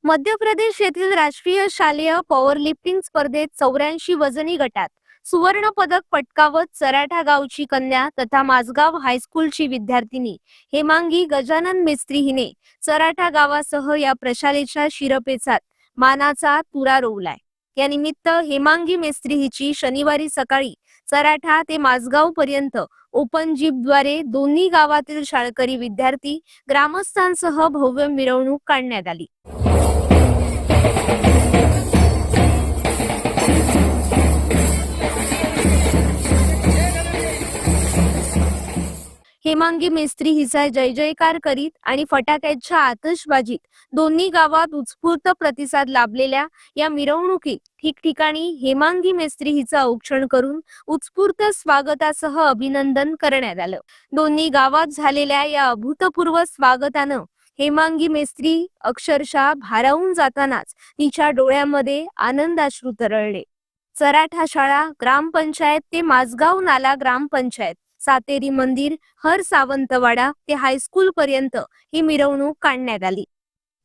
मध्य प्रदेश येथील राष्ट्रीय शालेय पॉवरलिफ्टिंग स्पर्धेत 84 वजनी गटात सुवर्ण पदक पटकावत चराठा गावची कन्या तथा माझगाव हायस्कूलची विद्यार्थिनी हेमांगी गजानन मेस्त्री हिने चराठा गावासह या प्रशालेच्या शिरपेचात मानाचा तुरा रोवलाय। या निमित्त हेमांगी मेस्त्री हिची शनिवारी सकाळी चराठा ते माझगाव पर्यंत ओपन जीपद्वारे दोन्ही गावातील शाळकरी विद्यार्थी ग्रामस्थांसह भव्य मिरवणूक काढण्यात आली। हेमांगी मेस्त्री हिचा जय जयकार करीत आणि फटाक्याच्या आतषबाजीत दोन्ही गावात उत्स्फूर्त प्रतिसाद लाभलेल्या या मिरवणुकीत ठिकठिकाणी हेमांगी मेस्त्री हिचा औक्षण करून उत्स्फूर्त स्वागतासह अभिनंदन करण्यात आलं। दोन्ही गावात झालेल्या या अभूतपूर्व स्वागतानं हेमांगी मेस्त्री अक्षरशः भारावून जातानाच तिच्या डोळ्यामध्ये आनंदाश्रू तरळले। चराठा शाळा ग्रामपंचायत ते माझगाव नाला ग्रामपंचायत, सातेरी मंदिर, हर सावंतवाडा ते हायस्कूल पर्यंत ही मिरवणूक काढण्यात आली।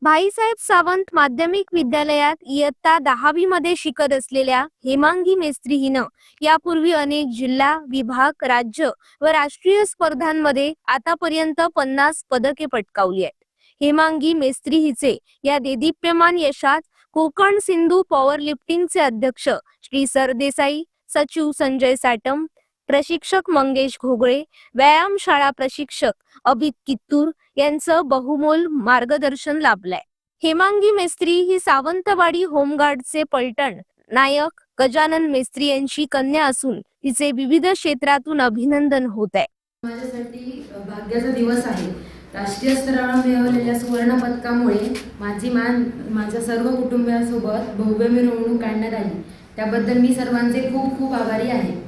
भाईसाहेब सावंत माध्यमिक विद्यालयात इयत्ता 10वी मध्ये शिकत असलेल्या हेमांगी मेस्त्री हिनं यापूर्वी अनेक जिल्हा, विभाग, राज्य व राष्ट्रीय स्पर्धांमध्ये आतापर्यंत 50 पदके पटकावली आहेत। हेमांगी मेस्त्री हिचे या देदीप्यमान यशात कोकण सिंधू पॉवरलिफ्टिंगचे अध्यक्ष श्री सरदेसाई, सचिव संजय साटम, प्रशिक्षक मंगेश घोगळे, व्यायामशाळा प्रशिक्षक अभित कित्तूर यांचं बहुमोल मार्गदर्शन लाभलंय। हेमांगी मेस्त्री ही सावंतवाडी होमगार्डचे पलटण नायक गजानन मेस्त्री यांची कन्या असून तिचे विविध क्षेत्रातून अभिनंदन होत आहे। माझ्यासाठी भाग्याचा दिवस आहे। राष्ट्रीय स्तरावर मिळवलेल्या सुवर्ण पदकामुळे माझी मान माझ्या सर्व कुटुंबियांसोबत भव्य मिरवणूक काढण्यात आली। त्याबद्दल मी सर्वांचे खूप खूप आभारी आहे।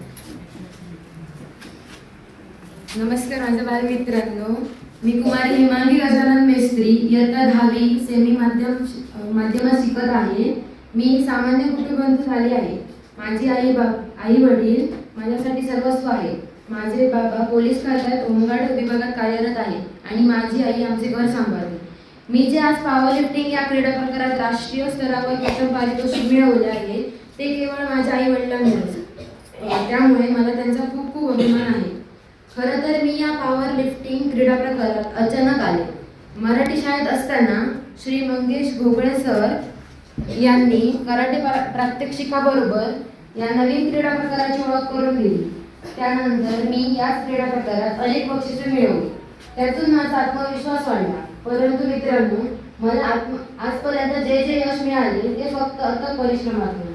नमस्कार माझ्या बालमित्रांनो, मी कुमारी हेमांगी गजानन मेस्त्री इयत्ता 10वी सेमी माध्यमात शिकत आहे। मी सामान्य कुटुंबातून आली आहे। माझी आई वडील माझ्यासाठी सर्वस्व आहे। माझे बाबा पोलीस खात्यात होमगार्ड विभागात कार्यरत आहे आणि माझी आई आमचे घर सांभाळते। मी जे आज पॉवरलिफ्टिंग या क्रीडा प्रकारात राष्ट्रीय स्तरावर प्रथम पारितोषिक मिळवले आहे ते केवळ माझ्या आई वडिलांमुळे, त्यामुळे मला त्यांचा खूप खूप अभिमान आहे। खरं तर मी या पॉवरलिफ्टिंग क्रीडा प्रकारात अचानक आले। मराठी शाळेत असताना श्री मंगेश घोगळे सर यांनी कराटे प्रात्यक्षिकाबरोबर या नवीन क्रीडा प्रकाराची ओळख करून दिली। त्यानंतर मी याच क्रीडा प्रकारात अनेक बक्षिसे मिळवली, त्यातून माझा आत्मविश्वास वाढला। परंतु मित्रांनो, मला आजपर्यंत जे जे यश मिळाले ते फक्त अथक परिश्रमातून।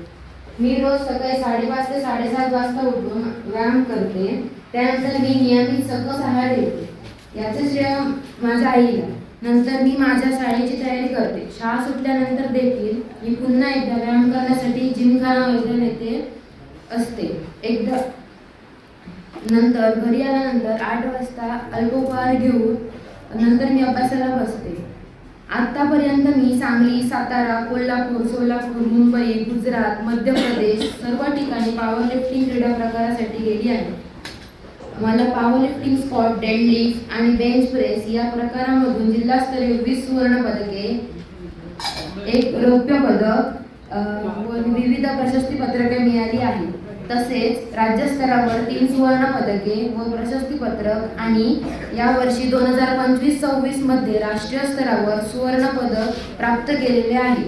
मी रोज सकाळी 5:30 ते 7:30 वाजता उठून व्यायाम करते, त्यानंतर मी नियमित सकस आहार घेते। याचे श्रेय माझ्या आईला। नंतर मी माझ्या शाळेची तयारी करते। शाळा सुटल्यानंतर देखील मी पुन्हा एकदा व्यायाम करण्यासाठी जिमखाना मैदान येथे असते। नंतर घरी आल्यानंतर 8 वाजता अल्पोपहार घेऊन नंतर मी अभ्यासाला बसते। आतापर्यंत मी सांगली, सातारा, कोल्हापूर, सोलापूर, मुंबई, गुजरात, मध्य प्रदेश सर्व ठिकाणी पॉवरलिफ्टिंग क्रीडा प्रकारासाठी गेली आहे। मला पॉवरलिफ्टिंग स्क्वॉट, डेडलिफ्ट आणि बेंच प्रेस या प्रकारामधून जिल्हास्तरीय 20 सुवर्ण पदके, 1 रौप्य पदक व विविध प्रशस्तीपत्रके मिळाली आहेत। तसेच राज्यस्तरावर 3 सुवर्ण पदके व प्रशस्तीपत्रक आणि यावर्षी 2025-26 मध्ये राष्ट्रीय स्तरावर सुवर्ण पदक प्राप्त केलेले आहे।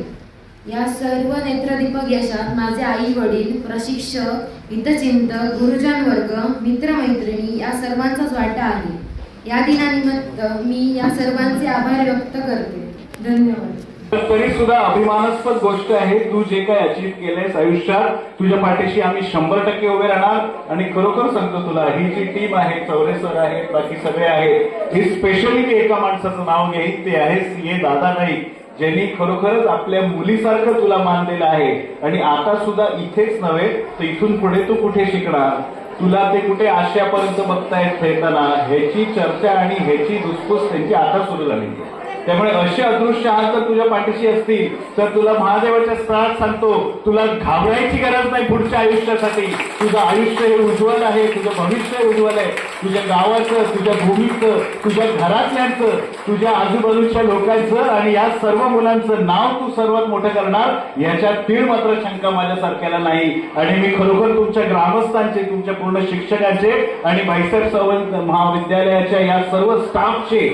या सर्व नेत्रदीपक यशात माझे आई वडील, प्रशिक्षक, हितचिंतक, गुरुजन वर्ग, मित्रमैत्रिणी या सर्वांचाच वाटा आहे। या दिनानिमित्त मी या सर्वांचे आभार व्यक्त करते। धन्यवाद। तरी सुद्धा अभिमानास्पद गोष्ट आहे, तू जे काय अचीव केलंयस आयुष्यात, तुझ्या पाठीशी आम्ही 100% उभे राहणार। आणि खरोखर सांगतो तुला, ही जी टीम आहे, चौरे सर आहेत, बाकी सगळे आहेत, ही स्पेशली ते एका माणसाचं नाव घेईन, ते आहे CA दादा नाईक, ज्यांनी खरोखरच आपल्या मुलीसारखं तुला मान दिलं आहे। आणि आता सुद्धा इथेच नव्हे तर इथून पुढे तू कुठे शिकणार, तुला ते कुठे आशियापर्यंत बघतायत खेळताना, ह्याची चर्चा आणि ह्याची धुसफूस त्यांची आता सुरू झाली आहे। त्यामुळे असे अदृश्य हात जर तुझ्या पाठीशी असतील तर तुला महादेवाच्या स्थळात सांगतो, तुला घाबरायची गरज नाही पुढच्या आयुष्यासाठी। तुझं आयुष्य हे उज्ज्वल आहे, तुझं भविष्य उज्ज्वल आहे। तुझ्या गावाचं, तुझ्या भूमीचं, तुझ्या घरातल्यांचं, तुझ्या आजूबाजूच्या लोकांचं आणि या सर्व मुलांचं नाव तू सर्वात मोठं करणार याच्यात तीळ मात्र शंका माझ्यासारख्याला नाही. आणि मी खरोखर तुमच्या ग्रामस्थांचे, तुमच्या पूर्ण शिक्षकांचे आणि भाईसाहेब सावंत महाविद्यालयाच्या या सर्व स्टाफचे,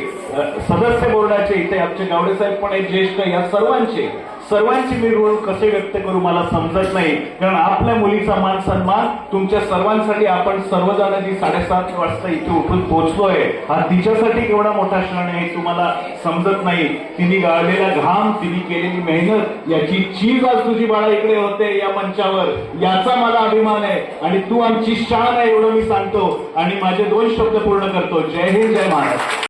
सदस्य बोर्डाचे, इथे आमचे गावडे साहेब पण आहेत ज्येष्ठ, या सर्वांची मी ऋण कसे व्यक्त करू मला समजत नाही. कारण आपल्या मुलीचा मान सन्मान तुमच्या सर्वांसाठी, आपण सर्वजण जी 7:30 वाजता इथे उठून पोहोचलोय, हा तिच्यासाठी केवढा मोठा क्षण आहे तुम्हाला समजत नाही. तिने गाळलेला घाम, तिने केलेली मेहनत याची चीज आज तुझी बाळा इकडे होते या मंचावर, याचा मला अभिमान आहे. आणि तू आमची शान आहे एवढं मी सांगतो आणि माझे 2 शब्द पूर्ण करतो. जय हिंद, जय महाराष्ट्र.